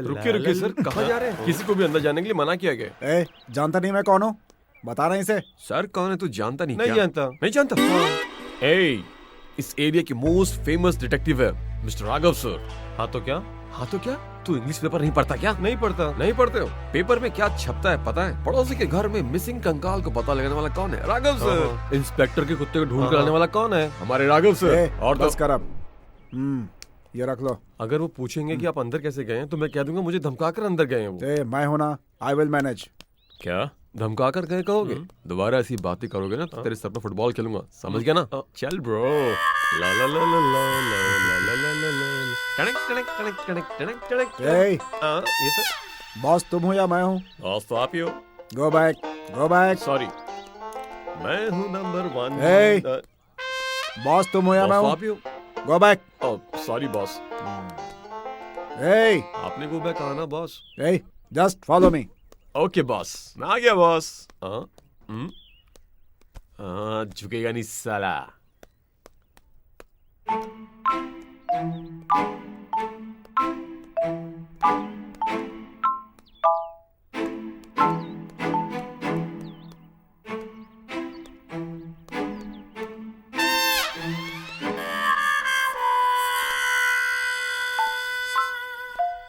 रुकिए रुकिए सर, कहाँ जा रहे हैं? किसी को भी अंदर जाने के लिए मना किया गया। ए, जानता नहीं मैं कौन हूँ? बता रहे इसे। सर कौन है तू जानता नहीं? नहीं क्या? जानता। नहीं जानता? ए, इस एरिया के मोस्ट फेमस डिटेक्टिव है मिस्टर राघव सर। हाँ तो क्या? हाँ तो क्या? तू इंग्लिश पेपर नहीं पढ़ता क्या? नहीं पढ़ता। नहीं पढ़ते हो? पेपर में क्या छपता है पता है? पड़ोसी के घर में मिसिंग कंकाल को पता लगाने वाला कौन है? राघव सर। इंस्पेक्टर के कुत्ते को ढूंढ कर लाने वाला कौन है? हमारे राघव सर। ए, और बस कर अब। ये रख लो। अगर वो पूछेंगे कि आप अंदर कैसे गए हैं तो मैं कह दूंगा मुझे धमकाकर अंदर गए हैं वो। ए, मैं हूं ना, आई विल मैनेज। क्या धमकाकर गए कहोगे? दोबारा ऐसी बातें करोगे ना तो तेरे सर पे फुटबॉल खेलूंगा, समझ गया ना? चल ब्रो। ला ला ला ला ला ला ला ला ला ला ला। टणक टणक टणक टणक टणक टणक। ए, ये सर। बॉस तुम हो या मैं हूँ? बॉस तो आप ही हो। गो बैक, गो बैक। सॉरी, मैं हूँ नंबर 1। ए, बॉस तुम हो या मैं बॉस तो हूँ? आप ही हो। Go back. Sorry boss. ए, आपने गो बैक कहा ना बॉस? ए, just follow me. Okay boss, मैं आ गया बॉस। झुकेगा नहीं साला।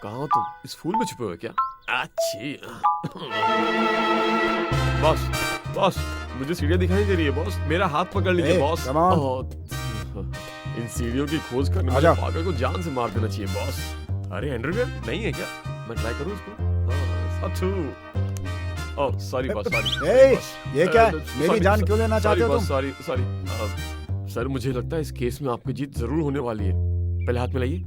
कहाँ हो तुम? इस फूल में छुपे हुए क्या? अच्छी। बॉस बॉस, मुझे सीढ़ियाँ दिखाई दे रही है बॉस, मेरा हाथ पकड़ लीजिए ए, बॉस। come on। इन सीढ़ियों की खोज करने में आजा। पागल को जान से मार देना चाहिए बॉस। अरे अंडरवियर नहीं है क्या? मैं ट्राई करूँ इसको? साथू। Oh sorry boss, sorry. ए, ये क्या है? मेरी जान क्यों लेना चाहते हो तुम? Sorry sorry. सर मुझे लगता है इस केस में आपकी जीत जरूर होने वाली है। पहले हाथ में लाइए।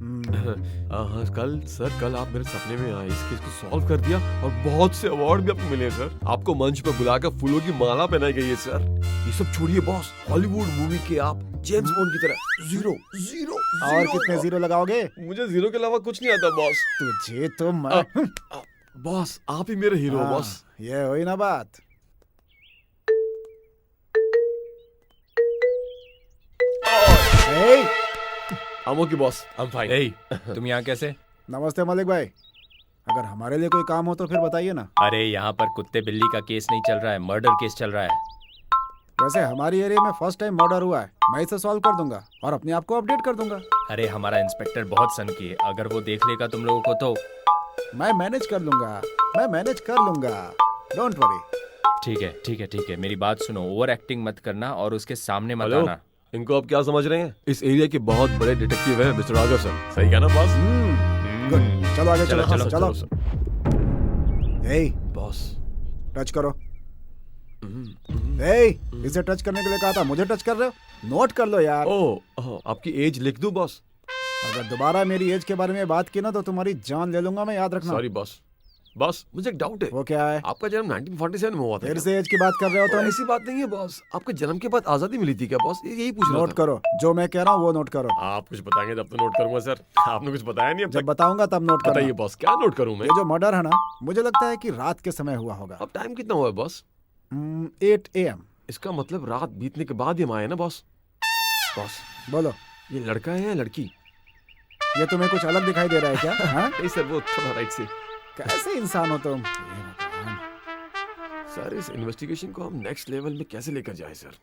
कल आप मेरे सपने में आए, इस केस को सॉल्व कर दिया और बहुत से अवार्ड भी आपको मिले हैं सर। आपको मंच पर बुलाकर फूलों की माला पहनाई गई है सर। ये सब छोड़िए बॉस, हॉलीवुड मूवी के आप जेम्स बॉन्ड की तरह जीरो जीरो और कितने जीरो लगाओगे? मुझे जीरो के अलावा कुछ नहीं आता बॉस। तुझे तो मैं बॉस आप ही मेरे हीरो हो बॉस। ये हुई ना बात। ए, I'm okay boss, I'm fine। ए, तुम यहाँ कैसे? नमस्ते मलिक भाई। अगर हमारे लिए कोई काम हो तो फिर बताइए ना। अरे यहाँ पर कुत्ते बिल्ली का केस नहीं चल रहा है, मर्डर केस चल रहा है। वैसे हमारी एरिया में फर्स्ट टाइम मर्डर हुआ है, मैं इसे सॉल्व कर दूंगा और अपने आप को अपडेट कर दूंगा। अरे हमारा इंस्पेक्टर बहुत सन की है, अगर वो देख लेगा तुम लोगों को तो। मैं मैनेज कर लूंगा, मैं मैनेज कर लूंगा, डोंट वरी। ठीक है, मेरी बात सुनो, ओवर एक्टिंग मत करना और उसके सामने मत हेलो, आना। इनको आप क्या समझ रहे हैं? इस एरिया के बहुत बड़े डिटेक्टिव हैं मिस्टर राघव सर। सही कहा ना बॉस? गुड, चलो आगे चलो चलो, चलो। ए, बॉस। टच करो। ए, इसे टच करने के लिए कहा था, मुझे टच कर रहे हो? नोट कर लो यार। ओह, आपकी एज लिख दूं बॉस? अगर दोबारा मेरी एज के बारे में बात की ना तो तुम्हारी जान ले लूंगा मैं, याद रखना। Sorry boss. बॉस मुझे एक डाउट है। वो क्या है? आपका जन्म 1947 में हुआ था फिर क्या? से एज की बात कर रहे हो तुम? ऐसी बात नहीं है बॉस, आपके जन्म के बाद आजादी मिली थी क्या बॉस? यही पूछ रहा नोट था। करो, जो मैं कह रहा हूँ वो नोट करो। आप कुछ बताएंगे तब तो नोट करूंगा सर। आपने कुछ बताया नहीं अब जब तक। बताऊंगा तब नोट बताइए करना। बॉस, क्या नोट करूं मैं? ये जो मर्डर है ना, मुझे लगता है कि रात के समय हुआ होगा। अब टाइम कितना हुआ है बॉस? 8 AM। इसका मतलब रात बीतने के बाद ही हम आए ना बॉस? बॉस बोलो, ये लड़का है या लड़की? ये तुम्हें कुछ अलग दिखाई दे रहा है क्या? हाँ? नहीं सर, वो थोड़ा राइट से। कैसे इंसान हो तुम? सर इस इन्वेस्टिगेशन को हम नेक्स्ट लेवल में कैसे लेकर जाए sir?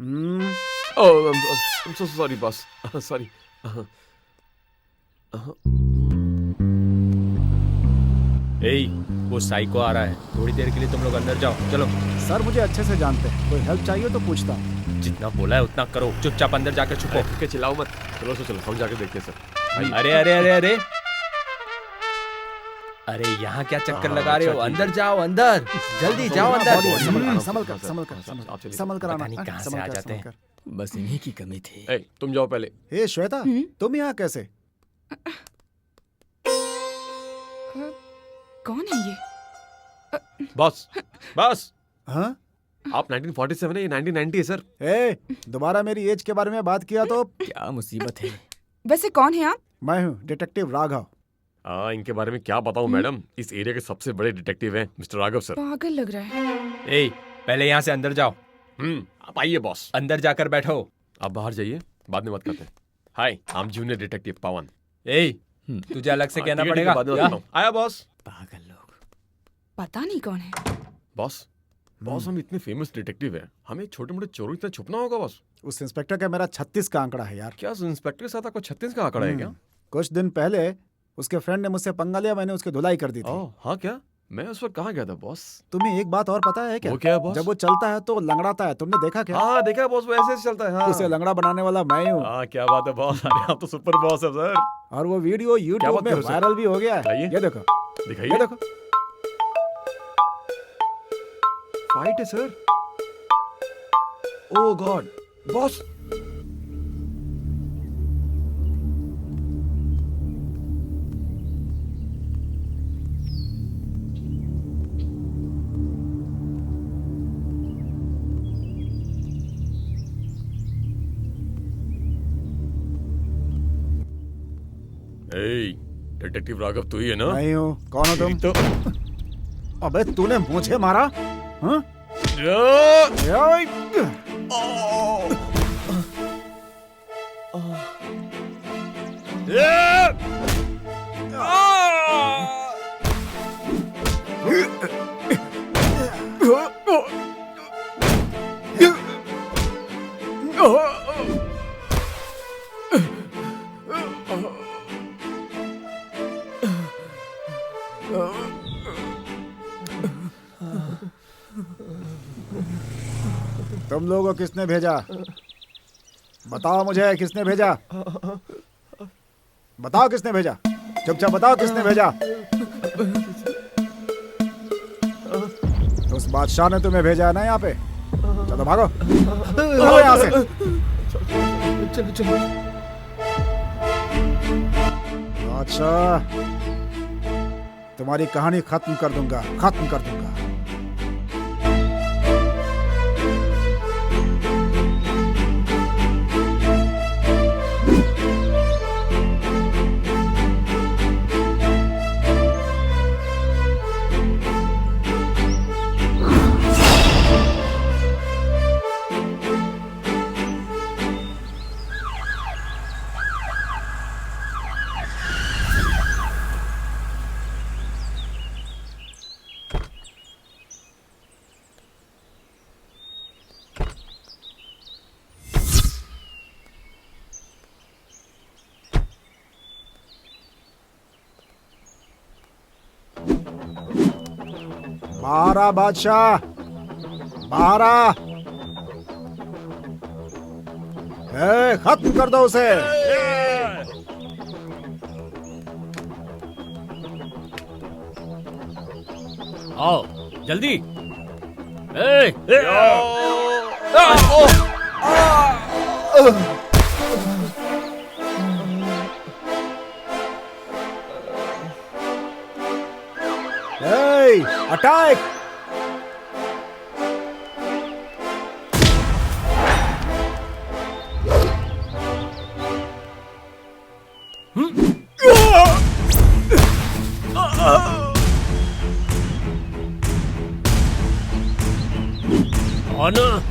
Hmm, oh I am so sorry boss, sorry. ए, वो साइको आ रहा है, थोड़ी देर के लिए तुम लोग अंदर जाओ। चलो, सर मुझे अच्छे से जानते हैं, कोई हेल्प चाहिए तो पूछता हूँ। जितना बोला है उतना करो, चुपचाप अंदर जाकर छुपो। ठीक है, चिल्लाओ मत। चलो हम जाके देखते हैं सर। अरे अरे अरे अरे अरे, यहाँ क्या चक्कर लगा रहे हो? अच्छा, ठीक अंदर जाओ, अंदर जल्दी जाओ अंदर। संभल कर आना। पता नहीं कहाँ से आ जाते हैं। बस इन्हीं की कमी थी। ए, तुम जाओ पहले। हे श्वेता, तुम यहाँ कैसे? कौन है ये? बॉस बॉस, हाँ? आप 1947 है, ये 1990 है सर। ए, दोबारा मेरी एज के बारे में बात किया तो? क्या मुसीबत है। वैसे कौन है आप? मैं हूँ डिटेक्टिव राघव। इनके बारे में क्या बताऊं मैडम? इस एरिया के सबसे बड़े डिटेक्टिव हैं मिस्टर राघव सर। पागल लग रहा है। ए, पहले यहाँ से अंदर जाओ। आप आइए बॉस। अंदर जाकर बैठो। आप बाहर जाइए, बाद में बात करते हैं। हाय, आई एम जूनियर डिटेक्टिव पवन। ए, तुझे अलग से कहना ठीक है, पड़ेगा बाद में क्या? बताता हूँ। आया बॉस। पागल लोग। पता नहीं कौन है। बॉस बॉस हम इतने फेमस डिटेक्टिव हैं, हमें छोटे मोटे चोरों इतना छुपना होगा बॉस। उस इंस्पेक्टर का मेरा 36 का आंकड़ा है यार। क्या उस इंस्पेक्टर के साथ आपको 36 का आंकड़ा है क्या? कुछ दिन पहले उसके फ्रेंड ने मुझसे पंगा लिया, मैंने उसकी धुलाई कर दी थी। ओह हाँ क्या? मैं उस वक्त कहाँ गया था बॉस? तुम्हें एक बात और पता है क्या? वो क्या है बॉस? जब वो चलता है तो लंगड़ाता है, तुमने देखा क्या? हाँ देखा बॉस, वो ऐसे ऐसे चलता है। हाँ उसे लंगड़ा बनाने वाला मैं हूँ। हाँ क्या बात है बॉस, अरे आप तो सुपर बॉस है सर। और वो वीडियो क्या यूट्यूब बात में कर रहे हो सर? वायरल भी हो गया है। बताइए। ये देखो, ये दिखाइए। देखो। फाइट है सर। ओह गॉड बॉस। डिटेक्टिव राघव तू ही है ना? नहीं हूँ। कौन हो तुम? तो अबे तूने मुझे मारा? हाँ? याई! तुम लोगों को किसने भेजा? बताओ मुझे, किसने भेजा? बताओ किसने भेजा? चुपचाप बताओ किसने भेजा? उस बादशाह ने तुम्हें भेजा है ना यहाँ पे? चलो भागो, भागो यहाँ से। चलो चलो। बादशाह, तुम्हारी कहानी खत्म कर दूंगा, खत्म कर दूंगा। बाहर आ बादशाह, बाहर आ। खत्म कर दो उसे। आओ जल्दी। ए, अटैक! ऑनर।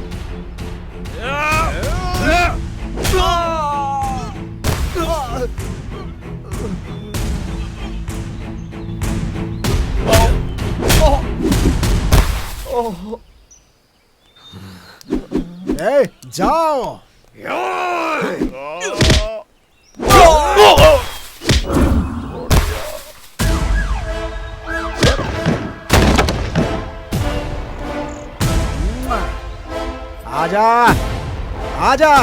जाओ। आजा, आजा।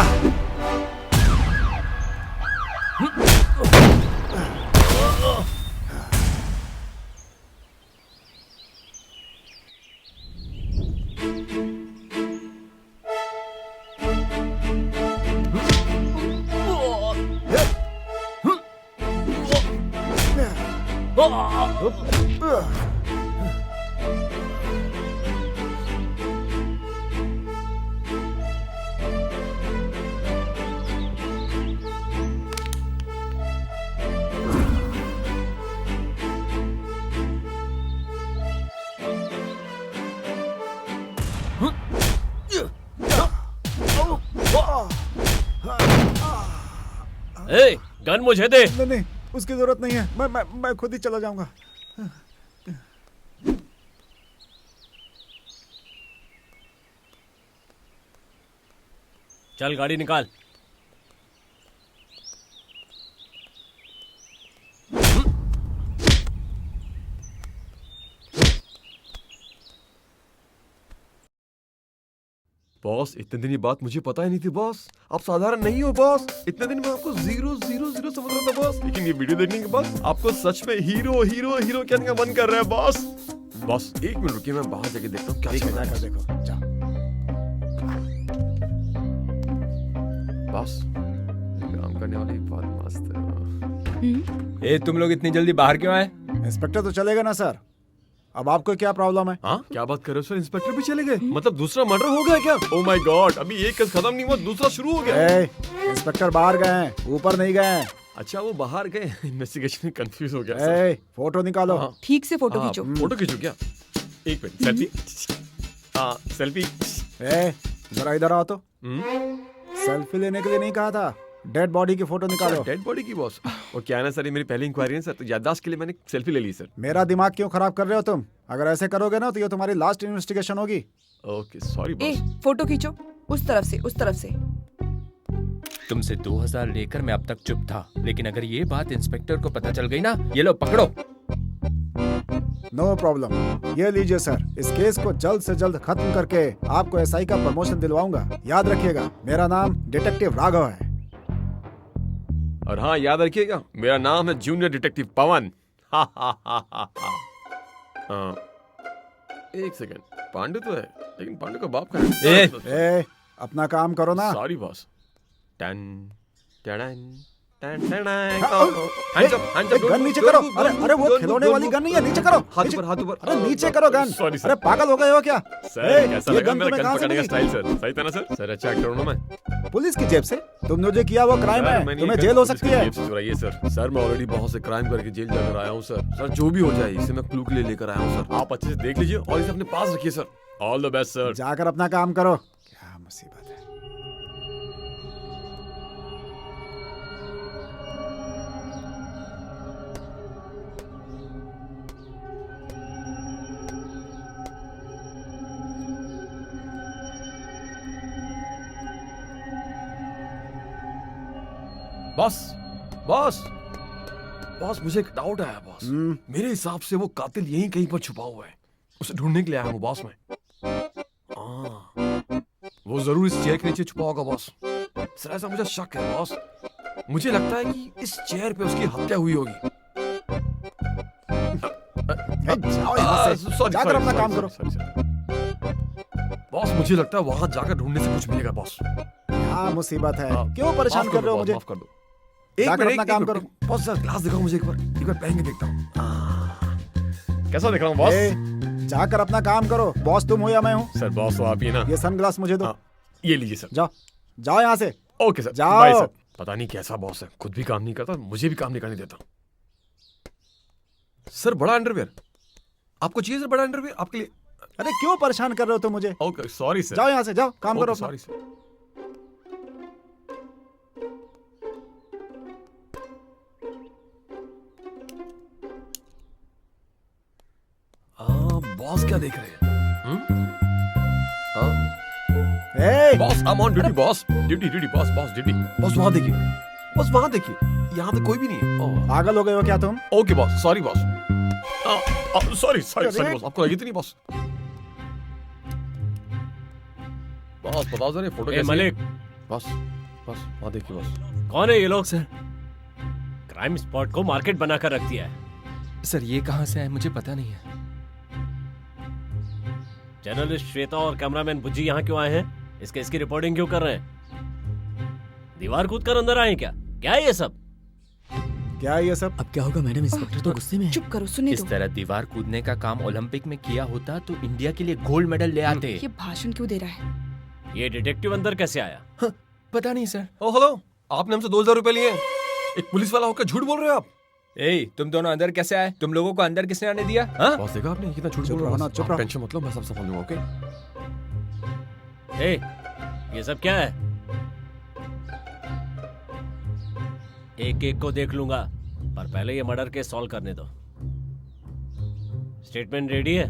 ए, गन मुझे दे। नहीं, उसकी जरूरत नहीं है, मैं खुद ही चला जाऊंगा। चल गाड़ी निकाल। बॉस इतने दिन ये बात मुझे पता ही नहीं थी बॉस। आप साधारण नहीं हो बॉस। इतने दिन मैं आपको 000 समझ रहा था बॉस, लेकिन ये वीडियो देखने के बाद आपको सच में हीरो हीरो हीरो कहने का मन कर रहा है बॉस। बॉस एक मिनट रुकिए, मैं बाहर जाके देखता हूँ क्या चल रहा है। देखो जा। बॉस काम करने वाली बात मस्त है। ए तुम लोग इतनी जल्दी बाहर क्यों आए? इंस्पेक्टर तो चलेगा ना सर, अब आपको क्या प्रॉब्लम है? हाँ क्या बात कर रहे हो सर, इंस्पेक्टर भी चले गए? मतलब दूसरा मर्डर हो गया क्या? ओह माय गॉड, अभी एक केस खत्म नहीं हुआ, दूसरा शुरू हो गया। इंस्पेक्टर बाहर गए हैं, ऊपर नहीं गए हैं। अच्छा वो बाहर गए, इन्वेस्टिगेशन में कंफ्यूज हो गया सर। फोटो निकालो। हाँ। ठीक से फोटो हाँ, खींचो। फोटो खींचो क्या? एक मिनट, सेल्फी। हाँ सेल्फी। जरा इधर आओ तो। सेल्फी लेने के लिए नहीं कहा था, डेड बॉडी की फोटो निकालो। डेड बॉडी की बॉस? और क्या है ना सर, ये मेरी पहली इंक्वायरी है सर, तो याददाश्त के लिए मैंने सेल्फी ले ली सर। मेरा दिमाग क्यों खराब कर रहे हो तुम? अगर ऐसे करोगे ना तो ये तुम्हारी लास्ट इन्वेस्टिगेशन होगी। ओके सॉरी ए बॉस। फोटो खींचो, उस तरफ से, उस तरफ से। तुमसे 2000 लेकर मैं अब तक चुप था, लेकिन अगर ये बात इंस्पेक्टर को पता चल गई ना, ये लो पकड़ो। नो प्रॉब्लम, ये लीजिए सर, इस केस को जल्द से जल्द खत्म करके आपको एसआई का प्रमोशन दिलवाऊंगा। याद रखिएगा मेरा नाम डिटेक्टिव राघव है। और हाँ याद रखिएगा मेरा नाम है जूनियर डिटेक्टिव पवन। हा हा हा हा हाँ। एक सेकंड, पांडे तो है लेकिन पांडे का बाप कहाँ है? ए, अपना काम करो ना। Sorry boss. टन टन टन टन गन नीचे करो। अरे वो खिलौने वाली गन नहीं है, नीचे करो। हाथ ऊपर, हाथ ऊपर। अरे नीचे करो गन। Sorry sir. अरे पागल हो गए हो क्या? सर कैसा ये लगा गन मेरा तुम्हें गन कहाँ से पकड़ने का मिली? Style sir? सही था ना सर? सर अच्छा एक्टर हूं ना मैं। पुलिस की जेब से तुमने जो किया वो क्राइम सर, है, मैंने तुम्हें ये जेल हो गन सकती पुलिस की है। जेब से चुराई है सर। सर मैं ऑलरेडी बहुत से क्राइम करके जेल जाकर आया हूँ सर। सर जो भी हो जाए इसे मैं क्लू के लिए लेकर आया हूँ सर। आप अच्छे से देख लीजिए और इसे अपने पास रखिए sir. All the best sir. जाकर अपना काम करो। क्या मुसीबत है। बॉस बॉस बॉस मुझे एक डाउट आया बॉस। मेरे हिसाब से वो कातिल यहीं कहीं पर छुपा हुआ है, उसे ढूंढने के लिए आया हूँ बॉस मैं। वो जरूर इस चेयर के नीचे छुपा होगा बॉस। सर ऐसा मुझे शक है बॉस। मुझे लगता है कि इस चेयर पे उसकी हत्या हुई होगी। जाओ यहाँ से, सॉरी जाकर अपना काम करो। बॉस मुझे लगता है वहां जाकर ढूंढने से कुछ मिलेगा बॉस। क्या मुसीबत है, हाँ, क्यों परेशान माफ कर रहे हो दो, मुझे? माफ कर दो। एक जाकर मिनट, अपना काम करो। बॉस सर ग्लास दिखाओ मुझे एक बार पहन के देखता हूँ। कैसा दिख रहा हूँ बॉस? जाकर अपना काम करो। बॉस तुम हो या मैं हूँ? सर बॉस तो आप ही ना। ये सनग्लास मुझे दो। हाँ, ये लीजिए सर। जाओ जाओ यहाँ से। ओके सर, जाओ। Bye sir. पता नहीं कैसा बॉस है, खुद भी काम नहीं करता, मुझे भी काम नहीं करने देता। सर बड़ा अंडरवेयर आपको चाहिए? सर बड़ा अंडरवेयर आपके लिए। अरे क्यों परेशान कर रहे हो तुम मुझे? Okay sorry sir. जाओ यहाँ से, जाओ काम करो अपना। Sorry sir. बॉस क्या देख रहे हैं? ए, boss I am on duty boss. Duty boss, boss duty. Boss वहां देखिए, बॉस वहां देखिए, यहाँ पे कोई भी नहीं है। ओह, पागल हो गए हो क्या तुम? Okay boss, sorry boss. Sorry अरे। बॉस, आपको लगी थी नहीं बॉस? बॉस बताओ जरा फोटो ए कैसी मलिक, है? बॉस बॉस वहां देखिए बॉस। कौन है ये लोग? सर क्राइम स्पॉट को मार्केट बनाकर रख दिया है। सर ये कहाँ से आए मुझे पता नहीं है। जर्नलिस्ट श्वेता और कैमरामैन बुज्जी यहाँ क्यों आए हैं? इस केस की रिपोर्टिंग क्यों कर रहे हैं? दीवार कूद कर अंदर आए क्या? क्या है ये सब? क्या है ये सब? अब क्या होगा मैडम, इंस्पेक्टर तो गुस्से में है। चुप करो, सुनने इस दो। तरह दीवार कूदने का काम ओलंपिक में किया होता तो इंडिया के लिए गोल्ड मेडल ले आते। ये भाषण क्यों दे रहा है? ये डिटेक्टिव अंदर कैसे आया? पता नहीं सर। ओ हेलो, आपने हमसे 2000 रुपए लिए। एक पुलिस वाला होकर झूठ बोल रहे हो आप। ए तुम दोनों अंदर कैसे आए? तुम लोगों को अंदर किसने आने दिया? हाँ? बॉस देखा आपने कितना झूठ चुप बोल रहो रहा ना, चुप रहो। टेंशन मतलब मैं सब संभालूंगा। ओके ए, ये सब क्या है? एक एक को देख लूंगा। पर पहले ये मर्डर केस सॉल्व करने दो। स्टेटमेंट रेडी है?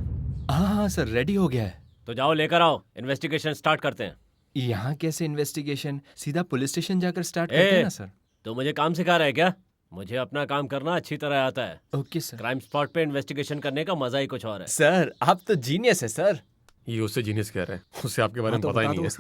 हाँ हाँ सर, रेडी हो गया है। तो जाओ लेकर आओ, इन्वेस्टिगेशन स्टार्ट करते हैं। यहाँ कैसे इन्वेस्टिगेशन? सीधा पुलिस स्टेशन जाकर स्टार्ट करते हैं ना सर। तो मुझे काम सिखा रहा है क्या? मुझे अपना काम करना अच्छी तरह आता है। Okay sir. क्राइम स्पॉट पे इन्वेस्टिगेशन करने का मजा ही कुछ और है। सर आप तो जीनियस है सर। ये उससे जीनियस कह रहे हैं, उससे आपके बारे में हाँ, तो पता ही बता नहीं दो है। उसे।